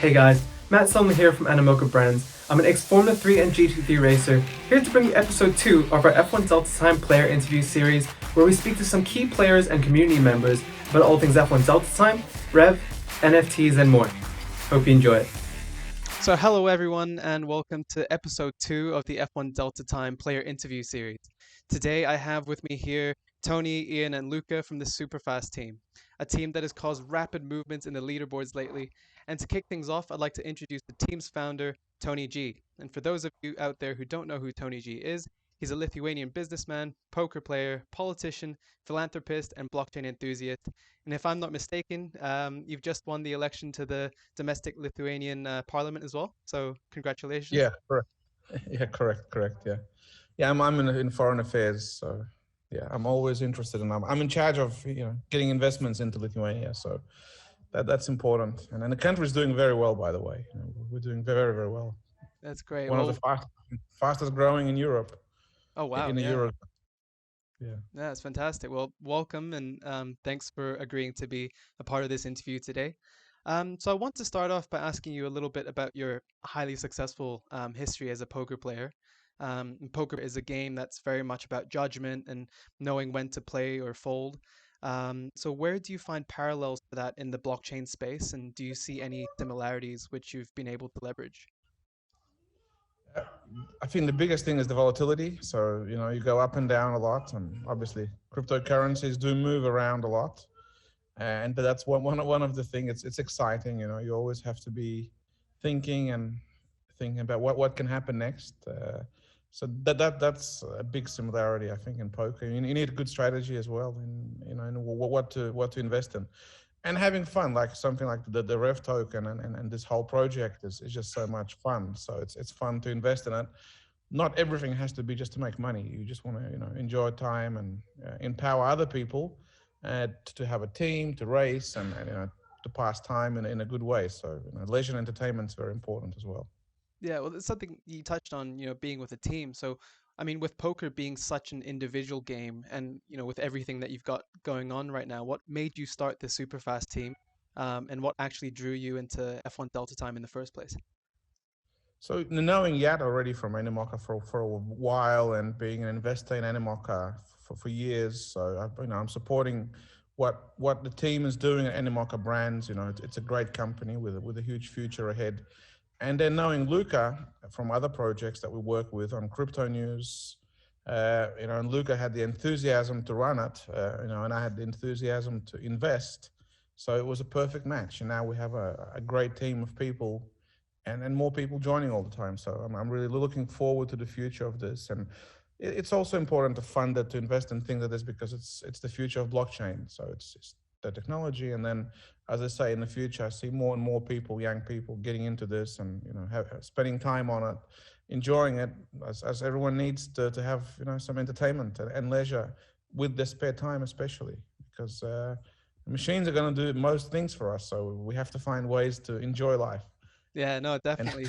Hey guys, Matt Solomon here from Animoca Brands. I'm an ex-Formula 3 and GT3 racer, here to bring you episode 2 of our F1 Delta Time player interview series, where we speak to some key players and community members about all things F1 Delta Time, REVV, NFTs and more. Hope you enjoy it. So hello everyone and welcome to episode 2 of the F1 Delta Time player interview series. Today I have with me here Tony, Ian and Luca from the Superfast team, a team that has caused rapid movements in the leaderboards lately. And to kick things off, I'd like to introduce the team's founder, Tony G. And for those of you out there who don't know who Tony G is, he's a Lithuanian businessman, poker player, politician, philanthropist, and blockchain enthusiast. And if I'm not mistaken, you've just won the election to the domestic Lithuanian parliament as well. So congratulations. Yeah, correct. Yeah, correct. Yeah, I'm in foreign affairs. So yeah, I'm always interested in. I'm in charge of getting investments into Lithuania. So that's important. And the country is doing very well, by the way. We're doing very, very well. That's great. One of the fastest growing in Europe. Oh wow! In Europe. Yeah, that's fantastic. Well, welcome and thanks for agreeing to be a part of this interview today. So I want to start off by asking you a little bit about your highly successful history as a poker player. Poker is a game that's very much about judgment and knowing when to play or fold. So where do you find parallels to that in the blockchain space, and do you see any similarities which you've been able to leverage? I think the biggest thing is the volatility. So, you go up and down a lot, and obviously cryptocurrencies do move around a lot. But that's one of the things. It's exciting. You always have to be thinking about what can happen next. So that's a big similarity, I think, in poker. You need a good strategy as well, in what to invest in, and having fun. Like something like the REVV token and this whole project is just so much fun. So it's fun to invest in it. Not everything has to be just to make money. You just want to enjoy time and empower other people to have a team, to race, and to pass time in a good way. So leisure and entertainment is very important as well. Yeah, well, it's something you touched on, being with a team. So, I mean, with poker being such an individual game and, with everything that you've got going on right now, what made you start the Superfast team and what actually drew you into F1 Delta Time in the first place? So knowing Yat already from Animoca for a while and being an investor in Animoca for years, so I'm supporting what the team is doing at Animoca Brands. It's a great company with a huge future ahead. And then knowing Luca from other projects that we work with on crypto news, and Luca had the enthusiasm to run it, and I had the enthusiasm to invest. So it was a perfect match. And now we have a great team of people and more people joining all the time. So I'm really looking forward to the future of this. And it's also important to fund it, to invest in things like this, because it's the future of blockchain. So it's the technology. And then, as I say, in the future, I see more and more people, young people, getting into this and spending time on it, enjoying it, as everyone needs to have some entertainment and leisure with their spare time, especially because the machines are going to do most things for us. So we have to find ways to enjoy life. Yeah, no, definitely.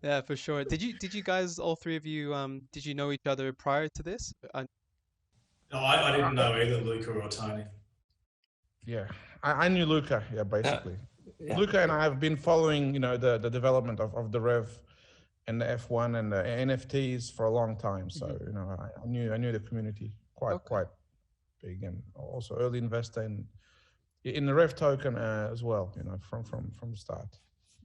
Yeah, for sure. Did you guys, all three of you, did you know each other prior to this? No, I didn't know either Luca or Tony. Yeah, I knew Luca, basically. Yeah. Luca and I have been following, the development of the REVV and the F1 and the NFTs for a long time. So, I knew the community quite big, and also early investor in the REVV token as well, from the start.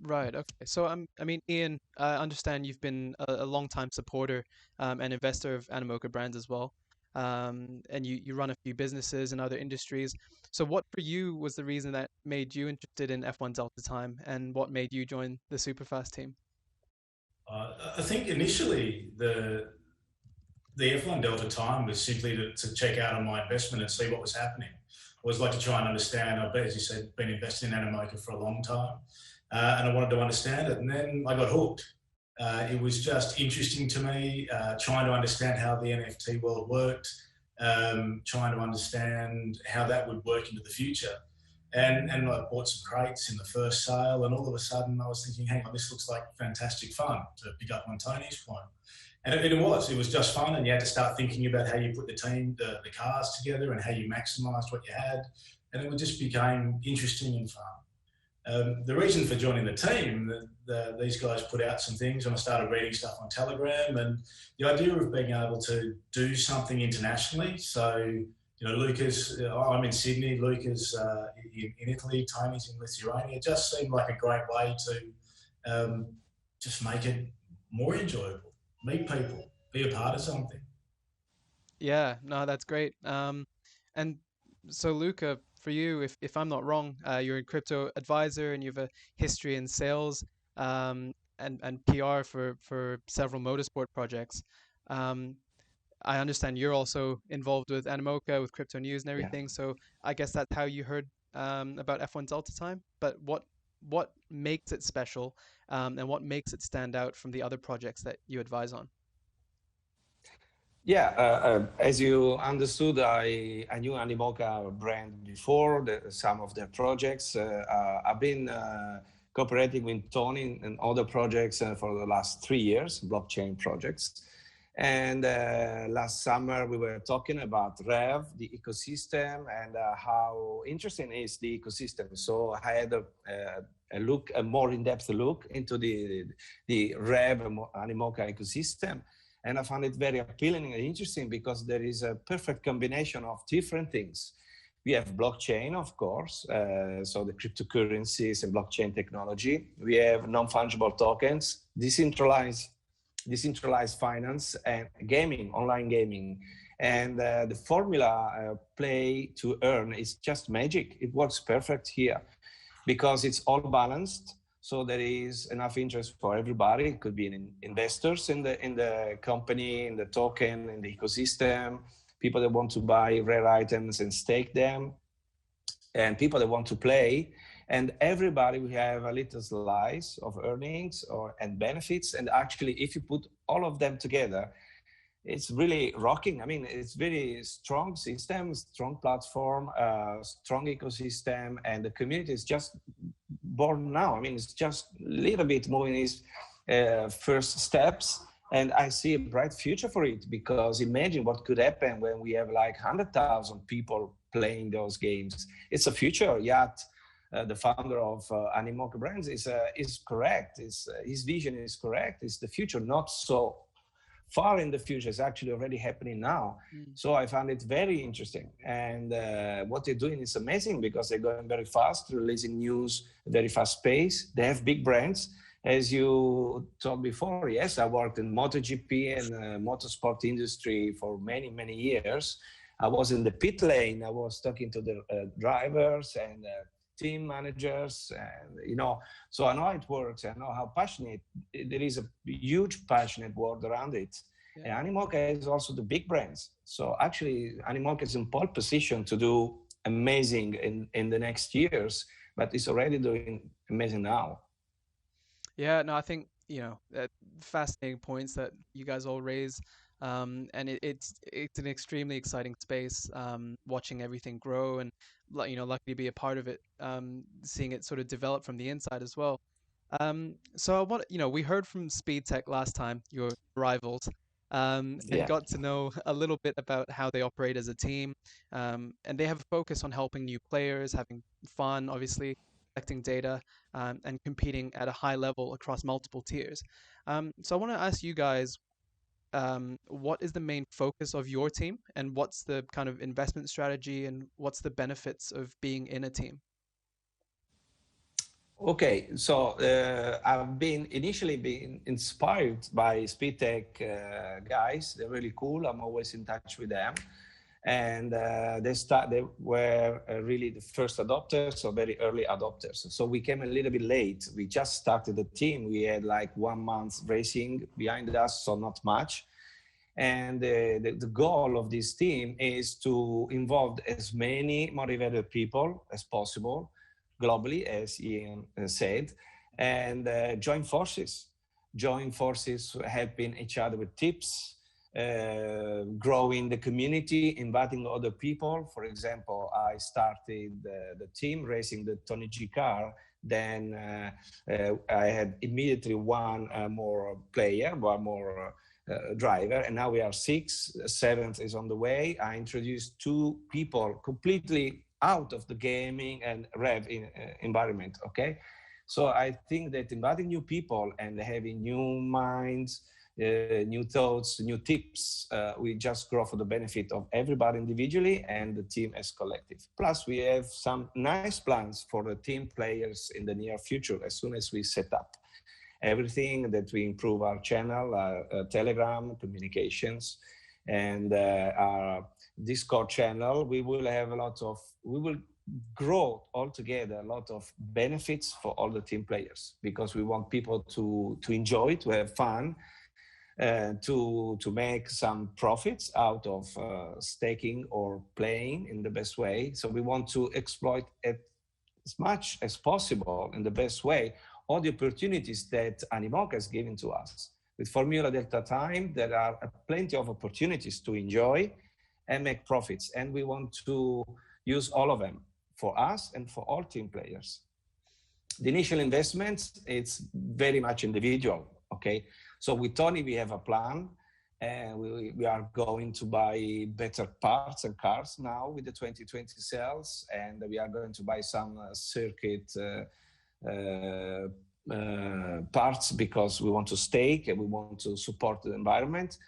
Right. Okay. So, I mean, Ian, I understand you've been a long-time supporter and investor of Animoca Brands as well. And you run a few businesses in other industries. So what for you was the reason that made you interested in F1 Delta Time, and what made you join the Superfast team? I think initially the F1 Delta Time was simply to check out on my investment and see what was happening. I always like to try and understand. I've, as you said, been investing in Animoca for a long time, and I wanted to understand it. And then I got hooked. It was just interesting to me, trying to understand how the NFT world worked, trying to understand how that would work into the future. And I bought some crates in the first sale, and all of a sudden I was thinking, hang on, this looks like fantastic fun, to pick up on Tony's point. And it was just fun, and you had to start thinking about how you put the team, the cars together, and how you maximised what you had. And it just became interesting and fun. The reason for joining the team, these guys put out some things and I started reading stuff on Telegram, and the idea of being able to do something internationally. So, you know, Luca's, I'm in Sydney, Luca's in Italy, Tony's in Lithuania. It just seemed like a great way to just make it more enjoyable, meet people, be a part of something. Yeah, no, that's great. And so Luca, for you, if I'm not wrong, you're a crypto advisor and you have a history in sales and PR for several motorsport projects. Um, I understand you're also involved with Animoca, with crypto news and everything. So I guess that's how you heard about F1 Delta Time. But what makes it special, and what makes it stand out from the other projects that you advise on? Yeah, as you understood, I knew Animoca brand before some of their projects. I've been cooperating with Tony and other projects for the last 3 years, blockchain projects. And last summer we were talking about REVV, the ecosystem, and how interesting is the ecosystem. So I had a more in-depth look into the REVV Animoca ecosystem. And I found it very appealing and interesting because there is a perfect combination of different things. We have blockchain, of course, so the cryptocurrencies and blockchain technology. We have non-fungible tokens, decentralized finance, and gaming, online gaming. And the formula play to earn is just magic. It works perfect here because it's all balanced. So there is enough interest for everybody. It could be investors in the company, in the token, in the ecosystem, people that want to buy rare items and stake them, and people that want to play. And everybody will have a little slice of earnings and benefits. And actually, if you put all of them together, it's really rocking. I mean, it's very strong system, strong platform, strong ecosystem, and the community is just born now. I mean, it's just a little bit moving its first steps, and I see a bright future for it, because imagine what could happen when we have like 100,000 people playing those games. It's a future. Yet the founder of Animoca Brands is correct. His vision is correct. It's the future, not so far in the future. It's actually already happening now. So I found it very interesting. And what they're doing is amazing, because they're going very fast, releasing news, very fast pace. They have big brands. As you told before, yes, I worked in MotoGP and motorsport industry for many, many years. I was in the pit lane. I was talking to the drivers and team managers, and so I know it works. I know how passionate there is, a huge passionate world around it. Yeah. And Animoca is also the big brands. So actually, Animoca is in pole position to do amazing in the next years, but it's already doing amazing now. Yeah, no, I think fascinating points that you guys all raise. And it's an extremely exciting space, watching everything grow, and lucky to be a part of it, seeing it sort of develop from the inside as well. So we heard from SpeedTech last time, your rivals, and got to know a little bit about how they operate as a team, and they have a focus on helping new players, having fun, obviously, collecting data, and competing at a high level across multiple tiers. So I want to ask you guys, what is the main focus of your team, and what's the kind of investment strategy, and what's the benefits of being in a team? Okay, so I've initially been inspired by SpeedTech guys. They're really cool. I'm always in touch with them. And they were really the first adopters, or very early adopters. So we came a little bit late. We just started the team. We had like 1 month racing behind us, so not much. And the goal of this team is to involve as many motivated people as possible globally, as Ian said, and join forces, helping each other with tips, growing the community, inviting other people. For example, I started the team racing the Tony G car. Then I had immediately one more driver, and now we are 6. 7th is on the way. I introduced 2 people completely out of the gaming and rev environment. Okay, so I think that inviting new people and having new minds, new thoughts, new tips, we just grow for the benefit of everybody individually and the team as collective. Plus, we have some nice plans for the team players in the near future as soon as we set up everything, that we improve our channel, Telegram, communications, and our Discord channel. We will grow altogether a lot of benefits for all the team players, because we want people to enjoy, to have fun, to make some profits out of staking or playing in the best way. So we want to exploit as much as possible in the best way all the opportunities that Animoca has given to us. With Formula Delta Time, there are plenty of opportunities to enjoy and make profits, and we want to use all of them for us and for all team players. The initial investments, it's very much individual, okay? So with Tony, we have a plan, and we are going to buy better parts and cars now with the 2020 sales, and we are going to buy some circuit parts, because we want to stake and we want to support the environment.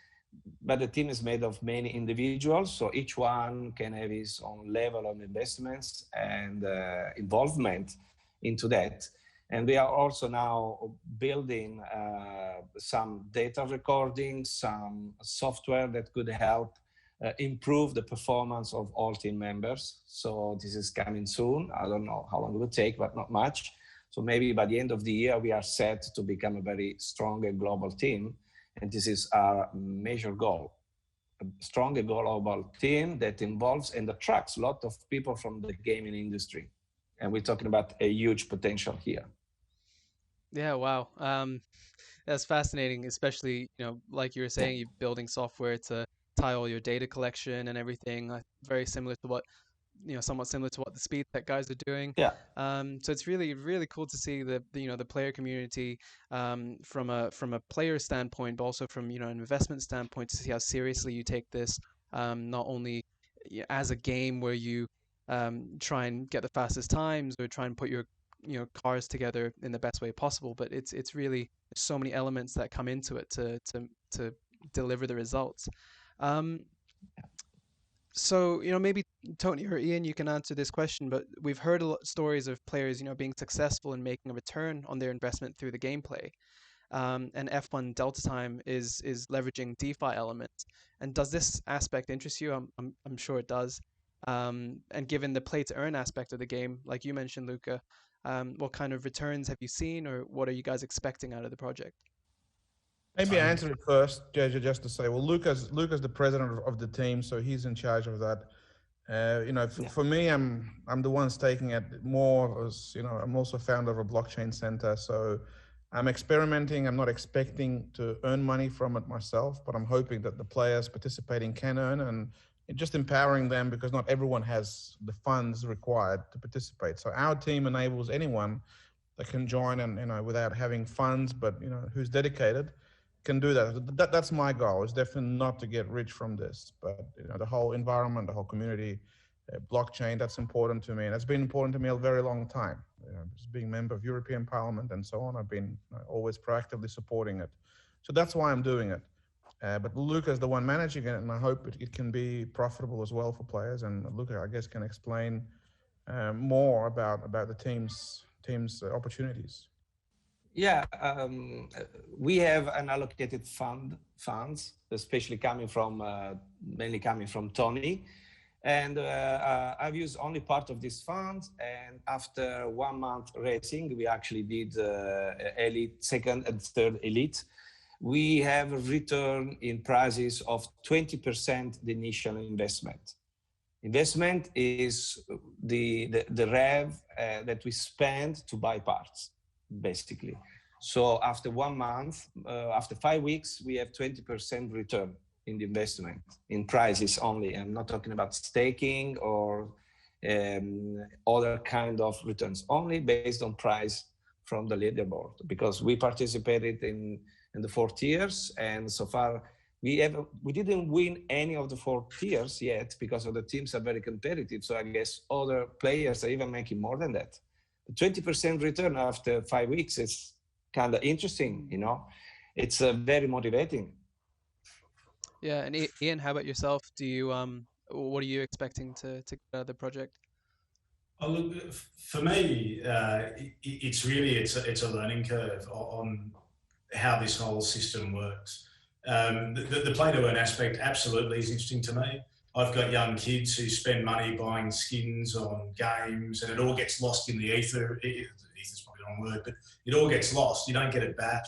But the team is made of many individuals, so each one can have his own level of investments and involvement into that. And we are also now building some data recording, some software that could help improve the performance of all team members. So this is coming soon. I don't know how long it will take, but not much. So maybe by the end of the year, we are set to become a very strong and global team. And this is our major goal, a strong and global team that involves and attracts a lot of people from the gaming industry. And we're talking about a huge potential here. Yeah, wow. That's fascinating, especially, like you were saying, you're building software to tie all your data collection and everything, very similar to what, somewhat similar to what the Speed Tech guys are doing. Yeah. So it's really, really cool to see the player community from a player standpoint, but also from, an investment standpoint, to see how seriously you take this, not only as a game where you try and get the fastest times or try and put your cars together in the best way possible, but it's really so many elements that come into it to deliver the results. So, maybe Tony or Ian, you can answer this question, but we've heard a lot of stories of players, being successful in making a return on their investment through the gameplay. And F1 Delta Time is leveraging DeFi elements. And does this aspect interest you? I'm sure it does. And given the play to earn aspect of the game, like you mentioned, Luca, what kind of returns have you seen, or what are you guys expecting out of the project? Maybe I answer it first, just to say, well, Luca's the president of the team, so he's in charge of that. For me, I'm the one staking it more as, I'm also founder of a blockchain center, so I'm experimenting. I'm not expecting to earn money from it myself, but I'm hoping that the players participating can earn, and just empowering them, because not everyone has the funds required to participate. So our team enables anyone that can join and, without having funds, but, who's dedicated, can do that. That's my goal. It's definitely not to get rich from this, but the whole environment, the whole community, blockchain, that's important to me, and it's been important to me a very long time. Just being a member of European Parliament and so on, I've been always proactively supporting it. So that's why I'm doing it. But Luca's the one managing it, and I hope it can be profitable as well for players. And Luca, I guess, can explain more about the team's opportunities. Yeah, we have unallocated funds, especially mainly coming from Tony. And I've used only part of these funds. And after 1 month racing, we actually did elite, second and third elite. We have a return in prices of 20% the initial investment. Investment is the rev that we spend to buy parts, basically. So after 1 month, after 5 weeks, we have 20% return in the investment in prices only. I'm not talking about staking or other kind of returns, only based on price from the leaderboard, because we participated in the 4 tiers, and so far we didn't win any of the 4 tiers yet because of the teams are very competitive. So I guess other players are even making more than that. 20% return after 5 weeks is kind of interesting, you know. It's very motivating. Yeah, and Ian, how about yourself? Do you what are you expecting to get out of the project? Oh, look, for me, it's really it's a learning curve on how this whole system works. The play to earn aspect absolutely is interesting to me. I've got young kids who spend money buying skins on games, and it all gets lost in the ether. Ether's probably the wrong word, but it all gets lost. You don't get it back,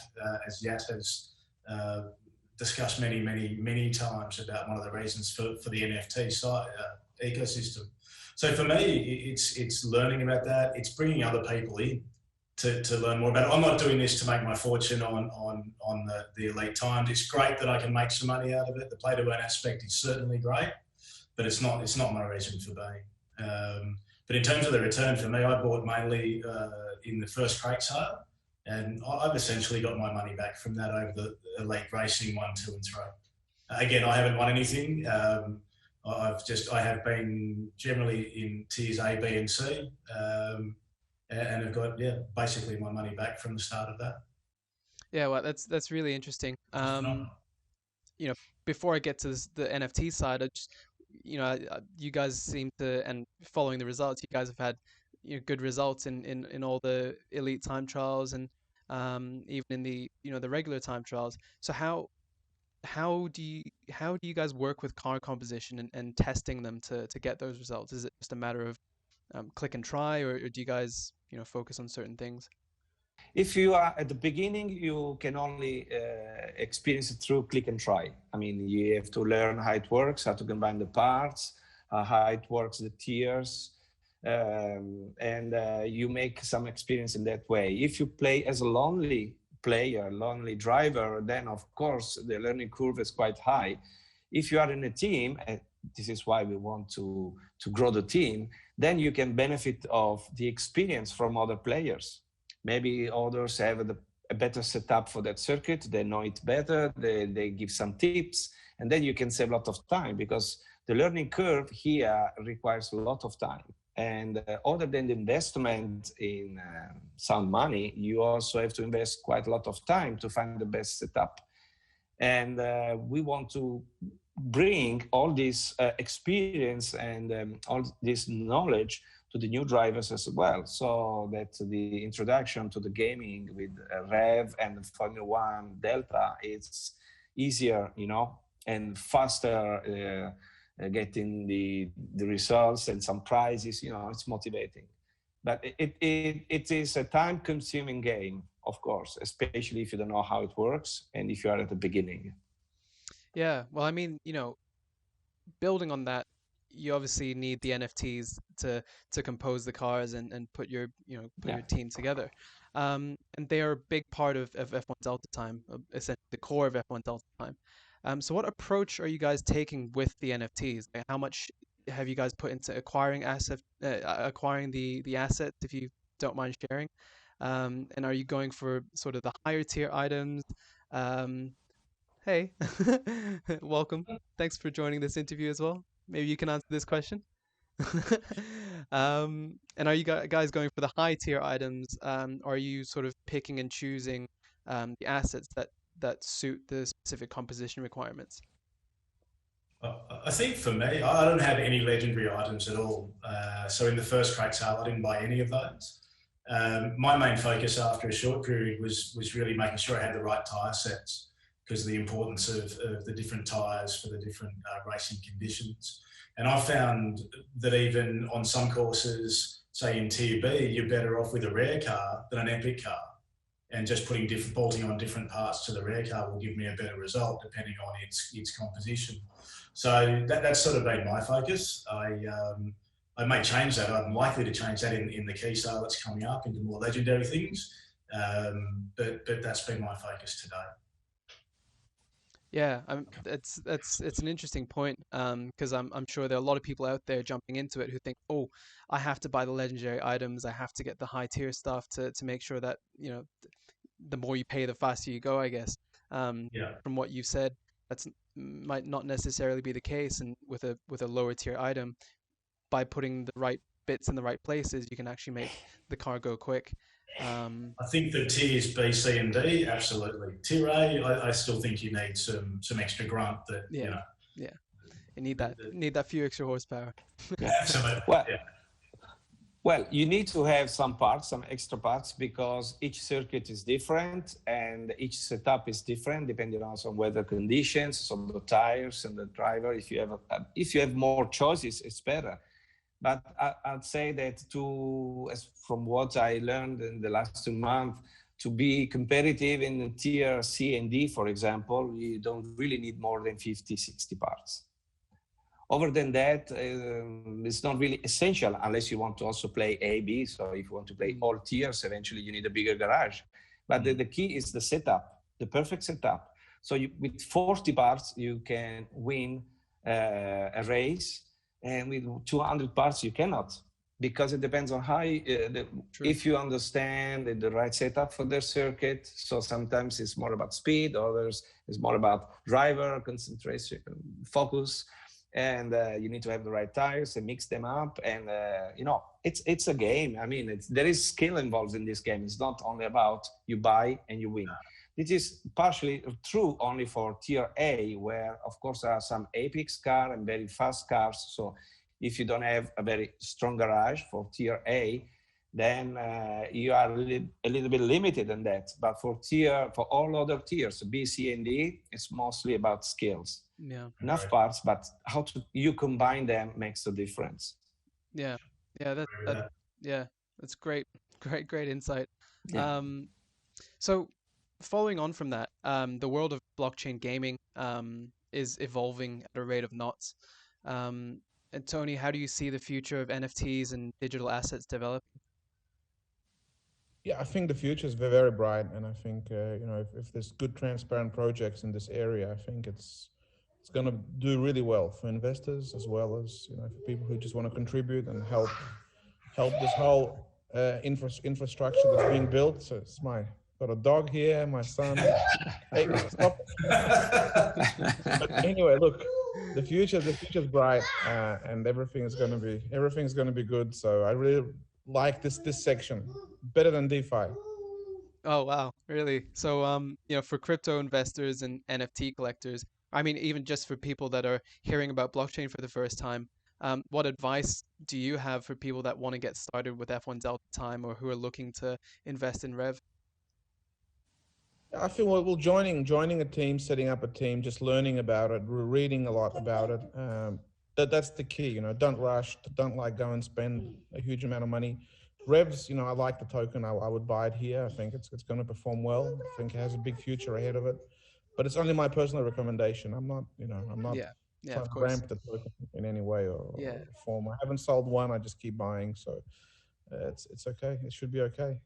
as Yat has discussed many times about one of the reasons for the NFT site ecosystem. So for me, it's learning about that. It's bringing other people in to learn more about it. I'm not doing this to make my fortune on the elite times. It's great that I can make some money out of it. The play to earn aspect is certainly great, but it's not my reason for being. But in terms of the return for me, I bought mainly in the first crate sale, and I've essentially got my money back from that over the elite racing 1, 2, and 3. Again, I haven't won anything. I have been generally in tiers A, B, and C, and have got basically my money back from the start of that. Yeah, well, that's really interesting. You know, before I get to the NFT side, I just, you know, you guys seem to, and following the results, you guys have had good results in all the elite time trials and even in the the regular time trials. So how do you guys work with car composition and testing them to get those results? Is it just a matter of click and try, or do you guys focus on certain things? If you are at the beginning, you can only experience it through click and try. I mean, you have to learn how it works, how to combine the parts, how it works, the tiers, and you make some experience in that way. If you play as a lonely player, lonely driver, then of course the learning curve is quite high. If you are in a team, and this is why we want to grow the team, then you can benefit of the experience from other players. Maybe others have a better setup for that circuit, they know it better, they give some tips, and then you can save a lot of time, because the learning curve here requires a lot of time. And other than the investment in some money, you also have to invest quite a lot of time to find the best setup. And we want to bring all this experience and all this knowledge to the new drivers as well, so that the introduction to the gaming with REV and Formula One Delta is easier, and faster. Getting the results and some prizes, it's motivating. But it is a time-consuming game, of course, especially if you don't know how it works and if you are at the beginning. Yeah, well, I mean, building on that, you obviously need the NFTs to compose the cars and put your your team together, and they are a big part of F1 Delta Time, essentially the core of F1 Delta Time. So what approach are you guys taking with the NFTs? Like, how much have you guys put into acquiring the assets, if you don't mind sharing? And are you going for sort of the higher tier items? Hey, welcome. Thanks for joining this interview as well. Maybe you can answer this question. And are you guys going for the high tier items? Or are you sort of picking and choosing the assets that suit the specific composition requirements? I think for me, I don't have any legendary items at all. So in the first crate sale, I didn't buy any of those. My main focus after a short period was really making sure I had the right tyre sets, because of the importance of the different tyres for the different racing conditions. And I found that even on some courses, say in Tier B, you're better off with a rare car than an epic car. And just bolting on different parts to the rare car will give me a better result depending on its composition. So that's sort of been my focus. I may change that. I'm likely to change that in the key sale that's coming up into more legendary things. But that's been my focus today. Yeah, it's an interesting point, because I'm sure there are a lot of people out there jumping into it who think, oh, I have to buy the legendary items, I have to get the high tier stuff to make sure that the more you pay, the faster you go, I guess. From what you said, might not necessarily be the case, and with a lower tier item, by putting the right bits in the right places, you can actually make the car go quick. I think the tiers B, C, and D, absolutely. Tier A, I still think you need some extra grunt that you know. Yeah, you need that few extra horsepower. Absolutely. Well, you need to have some parts, some extra parts, because each circuit is different and each setup is different depending also on weather conditions, on the tires and the driver. If you have more choices, it's better. But I'd say that from what I learned in the last 2 months, to be competitive in the tier C and D, for example, you don't really need more than 50, 60 parts. Other than that, it's not really essential unless you want to also play A, B. So if you want to play all tiers, eventually you need a bigger garage. But the key is the setup, the perfect setup. So with 40 parts, you can win a race. And with 200 parts, you cannot, because it depends on how, if you understand the right setup for their circuit. So sometimes it's more about speed, others it's more about driver concentration, focus. And you need to have the right tires and mix them up. And, it's a game. I mean, there is skill involved in this game. It's not only about you buy and you win. This is partially true only for tier A, where, of course, there are some apex cars and very fast cars. So if you don't have a very strong garage for tier A, then you are a little bit limited in that. But for all other tiers, B, C, and D, it's mostly about skills. Yeah. Enough parts, but how you combine them makes a difference. Yeah. That's great insight. Yeah. So following on from that, the world of blockchain gaming is evolving at a rate of knots. And Tony, how do you see the future of NFTs and digital assets developing? Yeah, I think the future is very, very bright, and I think if there's good, transparent projects in this area, I think it's going to do really well for investors as well as for people who just want to contribute and help this whole infrastructure that's being built. So got a dog here, my son. Hey, stop. But anyway, look, the future's bright, and everything's going to be good. So I really like this section, better than DeFi. Oh wow, really? So for crypto investors and NFT collectors, I mean, even just for people that are hearing about blockchain for the first time, what advice do you have for people that want to get started with F1 Delta Time, or who are looking to invest in Rev? I feel well, joining a team, setting up a team, just learning about it, reading a lot about it. That's the key. Don't rush. Don't go and spend a huge amount of money. Revs, I like the token. I would buy it here. I think it's going to perform well. I think it has a big future ahead of it. But it's only my personal recommendation. I'm not trying to ramp the token in any way or form. I haven't sold one. I just keep buying. So it's okay. It should be okay.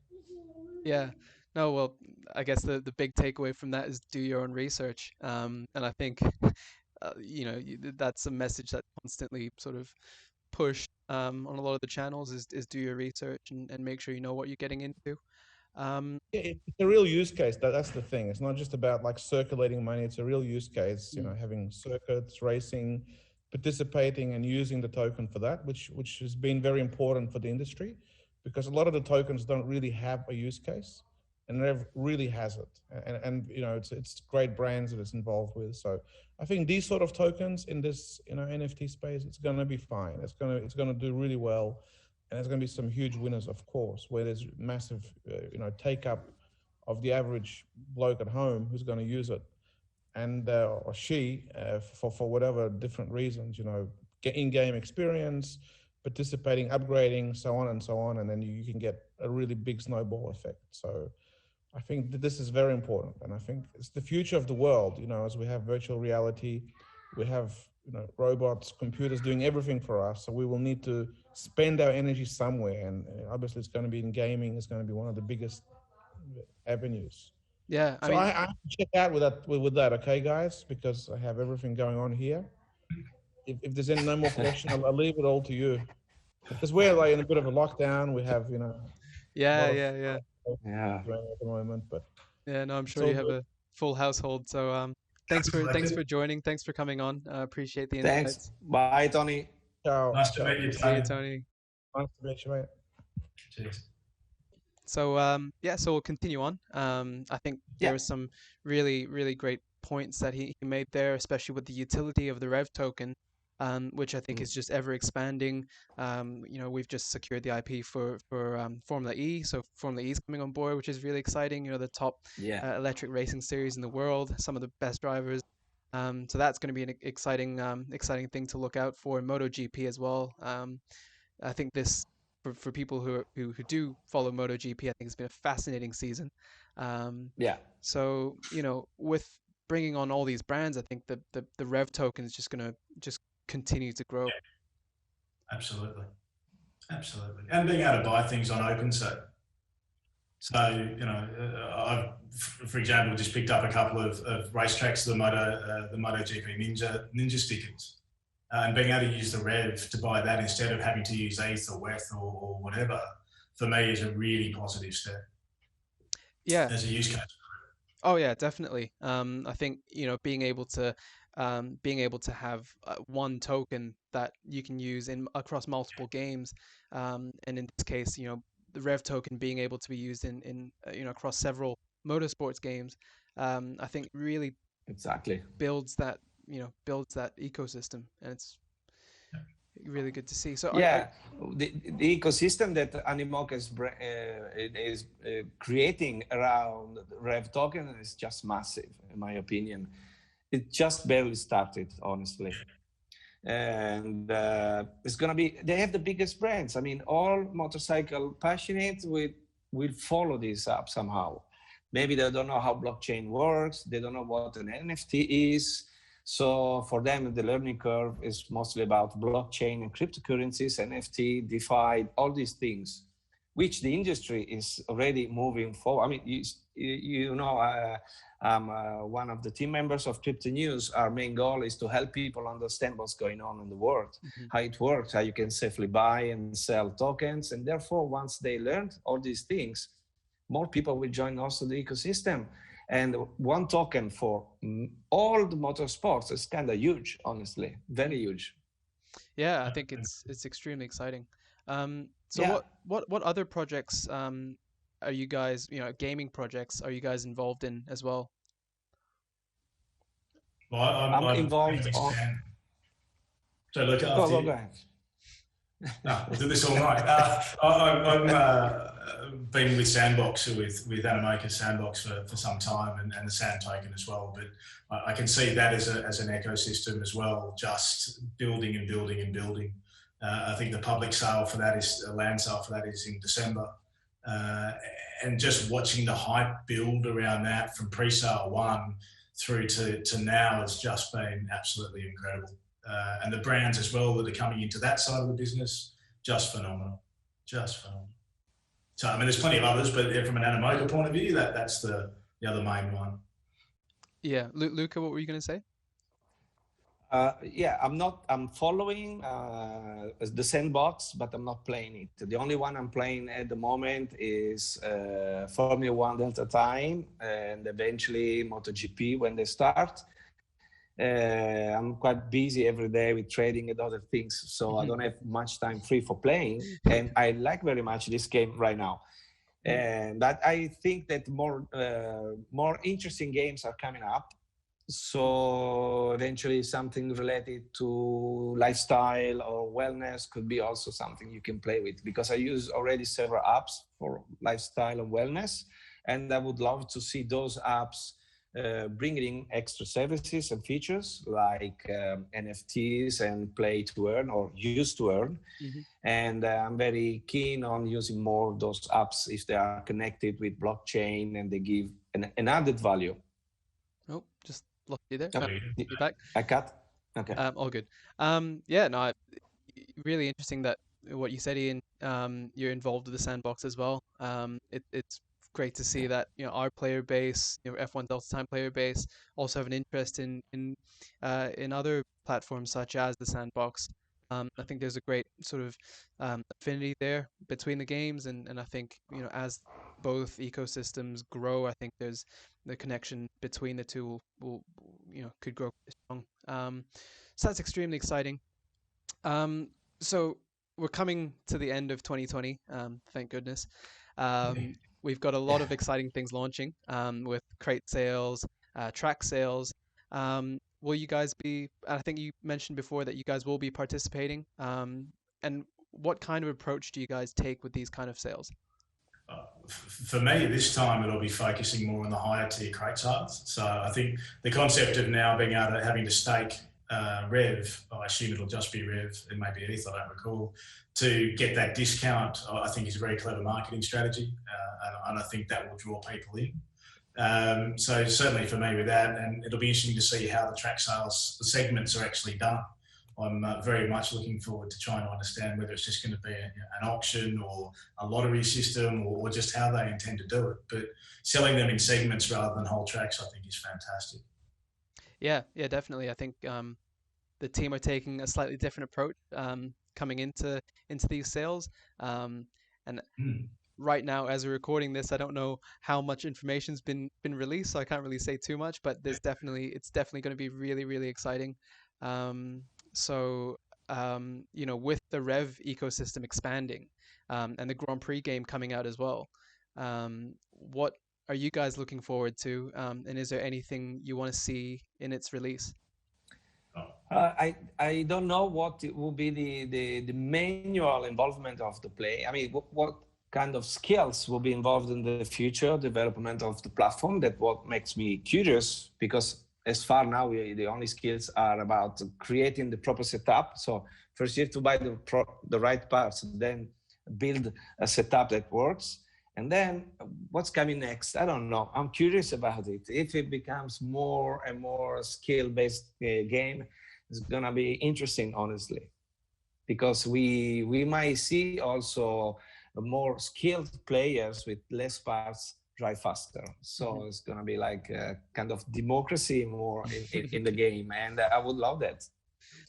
Yeah. No, well, I guess the big takeaway from that is do your own research. And I think, that's a message that constantly sort of pushed on a lot of the channels is do your research and make sure you know what you're getting into. It's a real use case. That's the thing. It's not just about circulating money. It's a real use case. Having circuits, racing, participating, and using the token for that, which has been very important for the industry, because a lot of the tokens don't really have a use case, and Rev really has it. And it's great brands that it's involved with. So I think these sort of tokens in this NFT space, it's going to be fine. It's going to do really well. And there's going to be some huge winners, of course, where there's massive, take up of the average bloke at home who's going to use it, and or she, for whatever different reasons, get in-game experience, participating, upgrading, so on and so on, and then you can get a really big snowball effect. So I think that this is very important, and I think it's the future of the world. As we have virtual reality, we have robots, computers doing everything for us. So we will need to spend our energy somewhere, and obviously it's going to be in gaming. It's going to be one of the biggest avenues. Yeah, I have to check out with that, okay, guys? Because I have everything going on here. If there's no more questions, I'll leave it all to you. Because we're in a bit of a lockdown. We have Yeah. at the moment, but yeah, no, I'm sure you have a full household. So thanks for Selected. joining. Thanks for coming on. Appreciate the Thanks. insights. Bye, Tony. Ciao. Nice to ciao. meet you, See you, Tony. Tony. Nice to meet you, mate. Cheers. So so we'll continue on. I think there Yeah. were some really, really great points that he made there, especially with the utility of the REV token, which I think is just ever expanding. We've just secured the IP for Formula E, so Formula E is coming on board, which is really exciting. The top electric racing series in the world, some of the best drivers. So that's going to be an exciting thing to look out for. MotoGP as well. I think this for people who do follow MotoGP, I think it's been a fascinating season. So with bringing on all these brands, I think the Rev token is just going to continue to grow. Yeah. Absolutely, and being able to buy things on OpenSea. So I've, for example, just picked up a couple of racetracks, the MotoGP Ninja stickers. And being able to use the Rev to buy that instead of having to use ETH or WETH or whatever, for me is a really positive step. Yeah. As a use case. Oh yeah, definitely. I think being able to have one token that you can use across multiple games, and in this case, the Rev token being able to be used in across several motorsports games, I think really builds that ecosystem, and it's really good to see. So the ecosystem that Animoca is creating around Rev token is just massive, in my opinion. It just barely started, honestly, and it's gonna be. They have the biggest brands. I mean, all motorcycle passionates will follow this up somehow. Maybe they don't know how blockchain works. They don't know what an NFT is. So for them, the learning curve is mostly about blockchain and cryptocurrencies, NFT, DeFi, all these things, which the industry is already moving forward. I mean, I'm one of the team members of Crypto News. Our main goal is to help people understand what's going on in the world, how it works, how you can safely buy and sell tokens. And therefore, once they learned all these things, more people will join also the ecosystem. And one token for all the motorsports is kind of huge, honestly, very huge. Yeah, I think it's extremely exciting. What other projects are you guys, gaming projects, are you guys involved in as well? Well, I'm involved on. So look after Go you. ahead. No, we'll do this all night. I've been with Sandbox, with Animoca Sandbox for some time, and the Sand token as well. But I can see that as an ecosystem as well, just building and building and building. I think the public sale for that land sale for that is in December, and just watching the hype build around that from pre-sale 1 through to now has just been absolutely incredible. And the brands as well that are coming into that side of the business, just phenomenal. So, I mean, there's plenty of others, but from an Animoca point of view, that's the other main one. Yeah. Luca, what were you going to say? I'm following the Sandbox, but I'm not playing it. The only one I'm playing at the moment is Formula 1 Delta Time and eventually MotoGP when they start. I'm quite busy every day with trading and other things, so I don't have much time free for playing. And I like very much this game right now. But I think that more interesting games are coming up. So eventually something related to lifestyle or wellness could be also something you can play with, because I use already several apps for lifestyle and wellness. And I would love to see those apps bringing extra services and features like NFTs and play to earn or use to earn. And I'm very keen on using more of those apps if they are connected with blockchain and they give an added value. Oh, just lost you there. You back? I cut? Okay. All good. Really interesting that what you said, Ian. You're involved with the Sandbox as well. It's great to see that our player base, F1 Delta Time player base, also have an interest in other platforms such as the Sandbox. I think there's a great sort of affinity there between the games, and I think as both ecosystems grow, I think there's the connection between the two will could grow strong. So that's extremely exciting. So we're coming to the end of 2020. Thank goodness. We've got a lot of exciting things launching with crate sales, track sales. Will you guys be? I think you mentioned before that you guys will be participating. And what kind of approach do you guys take with these kind of sales? For me, this time it'll be focusing more on the higher tier crate sales. So I think the concept of now being able to having to stake REV, I assume it'll just be REV, it may be ETH, I don't recall, to get that discount, I think is a very clever marketing strategy, and I think that will draw people in. So certainly for me with that, and it'll be interesting to see how the track sales, the segments are actually done. I'm very much looking forward to trying to understand whether it's just going to be an auction or a lottery system or just how they intend to do it. But selling them in segments rather than whole tracks, I think, is fantastic. Yeah, definitely. I think the team are taking a slightly different approach coming into these sales. Right now, as we're recording this, I don't know how much information's been released, so I can't really say too much. But it's definitely going to be really, really exciting. So with the REV ecosystem expanding and the Grand Prix game coming out as well, what are you guys looking forward to? And is there anything you want to see in its release? I don't know what it will be the manual involvement of the play. I mean, what kind of skills will be involved in the future development of the platform? That what makes me curious, because as far now, the only skills are about creating the proper setup. So first you have to buy the right parts, then build a setup that works. And then what's coming next? I don't know. I'm curious about it. If it becomes more and more skill-based game, it's going to be interesting, honestly, because we might see also more skilled players with less parts drive faster. So it's going to be like a kind of democracy more in the game. And I would love that.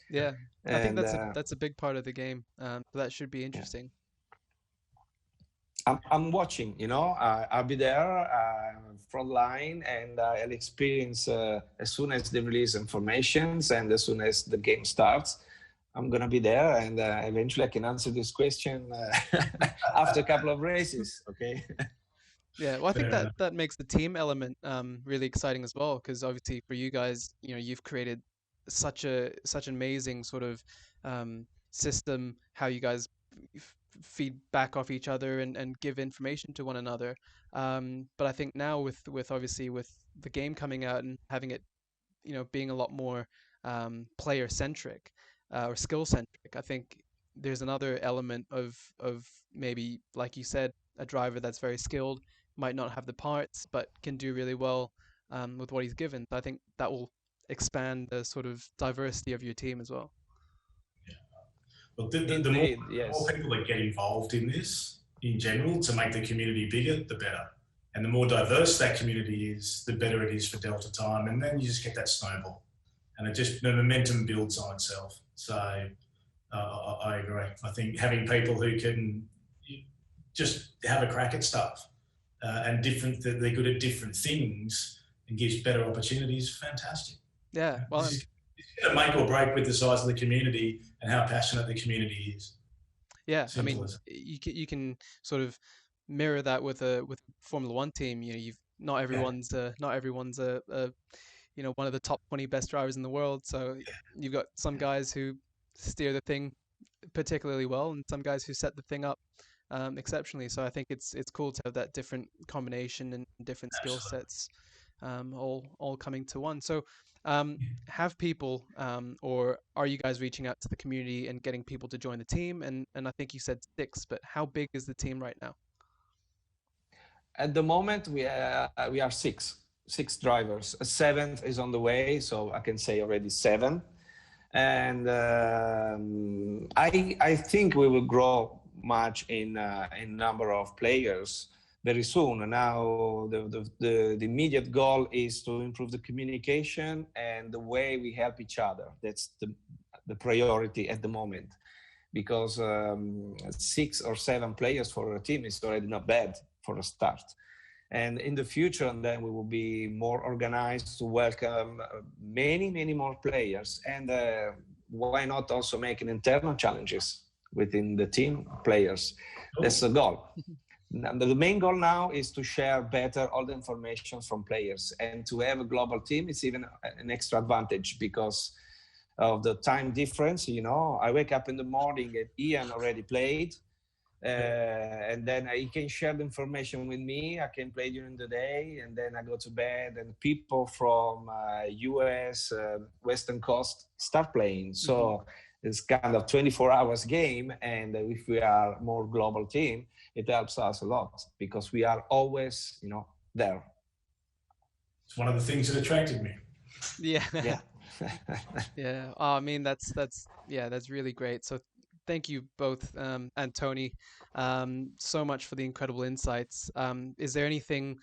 Yeah, I think that's a big part of the game. So that should be interesting. I'm watching, I'll be there front line, and I'll experience as soon as they release informations and as soon as the game starts. I'm going to be there, and eventually I can answer this question after a couple of races, okay? Yeah, well, I think that makes the team element really exciting as well, because obviously for you guys, you've created such an amazing sort of system, how you guys feed back off each other and give information to one another. But I think now with the game coming out and having it, being a lot more player centric or skill centric, I think there's another element of maybe, like you said, a driver that's very skilled might not have the parts but can do really well with what he's given. I think that will expand the sort of diversity of your team as well. Well, the more people that get involved in this in general to make the community bigger, the better. And the more diverse that community is, the better it is for Delta Time. And then you just get that snowball. And the momentum builds on itself. So I agree. I think having people who can just have a crack at stuff and they're good at different things and gives better opportunities, fantastic. Yeah, well, it's going to make or break with the size of the community and how passionate the community is. Yeah, I mean, you can sort of mirror that with Formula One team. Not everyone's a one of the top 20 best drivers in the world. So you've got some guys who steer the thing particularly well, and some guys who set the thing up exceptionally. So I think it's cool to have that different combination and different skill sets all coming to one. So have people or are you guys reaching out to the community and getting people to join the team? And I think you said 6, but how big is the team right now? At the moment, we are six drivers. A 7th is on the way, so I can say already 7. And I think we will grow much in number of players very soon. Now the immediate goal is to improve the communication and the way we help each other. That's the priority at the moment, because 6 or 7 players for a team is already not bad for a start. And in the future, and then we will be more organized to welcome many more players. And why not also making internal challenges within the team players? That's the goal. The main goal now is to share better all the information from players, and to have a global team is even an extra advantage because of the time difference. I wake up in the morning and Ian already played, and then he can share the information with me. I can play during the day, and then I go to bed, and people from US, Western Coast start playing. So it's kind of 24 hours game, and if we are more global team, it helps us a lot because we are always, there. It's one of the things that attracted me. Yeah. Yeah. Yeah. Oh, I mean, that's really great. So thank you both, and Tony, so much for the incredible insights. Is there anything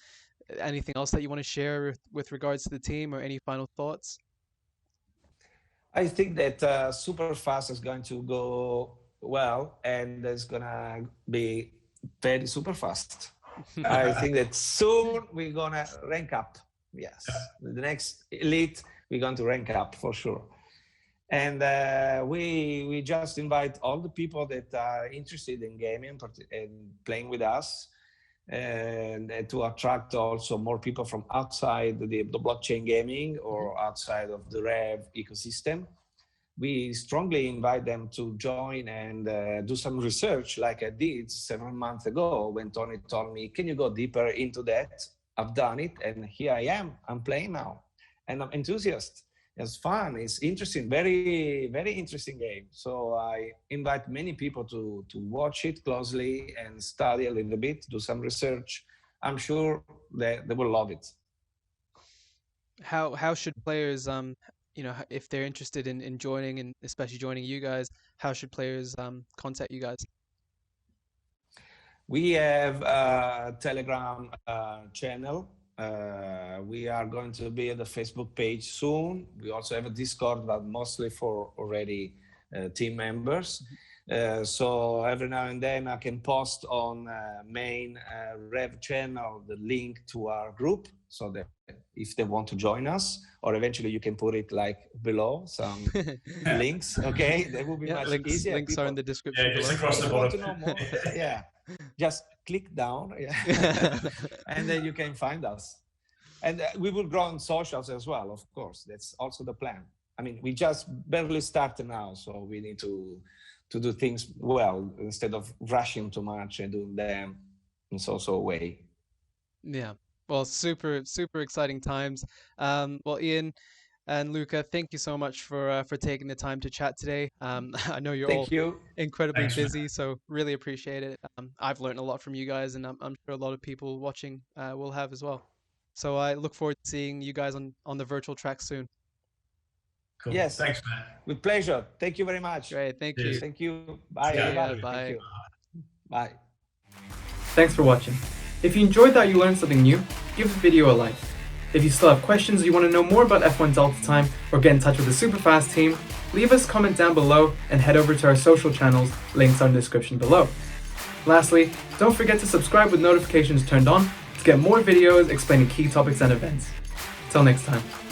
else that you want to share with regards to the team, or any final thoughts? I think that Superfast is going to go well, and it's going to be very super fast. I think that soon we're going to rank up. Yes. The next elite, we're going to rank up for sure. And we just invite all the people that are interested in gaming and playing with us, and to attract also more people from outside the blockchain gaming or outside of the REVV ecosystem. We strongly invite them to join and do some research like I did several months ago when Tony told me, can you go deeper into that? I've done it, and here I am. I'm playing now, and I'm enthusiast. It's fun. It's interesting. Very, very interesting game. So I invite many people to watch it closely and study a little bit, do some research. I'm sure they will love it. How should players, if they're interested in joining, and especially joining you guys, how should players contact you guys? We have a Telegram channel. We are going to be at the Facebook page soon. We also have a Discord, but mostly for already team members. So every now and then I can post on main REVV channel the link to our group, so that if they want to join us, or eventually you can put it like below some links. Okay, that will be much easier. Links are in the description. Yeah, just across the bottom. Want to know more? Yeah, just click down, and then you can find us. And we will grow on socials as well, of course. That's also the plan. I mean, we just barely started now, so we need to do things well instead of rushing too much and doing them in so way. Yeah. Well, super exciting times. Well, Ian and Luca, thank you so much for taking the time to chat today. I know you're incredibly busy, so really appreciate it. I've learned a lot from you guys, and I'm sure a lot of people watching will have as well. So I look forward to seeing you guys on the virtual track soon. Cool. Yes. Thanks, man. With pleasure. Thank you very much. Great. Thank you. Thank you. Bye. Yeah, bye. Thank you. Bye. Thanks for watching. If you enjoyed that, you learned something new, give the video a like. If you still have questions or you want to know more about F1 Delta Time or get in touch with the Superfast team, leave us a comment down below and head over to our social channels, links are in the description below. Lastly, don't forget to subscribe with notifications turned on to get more videos explaining key topics and events. Till next time.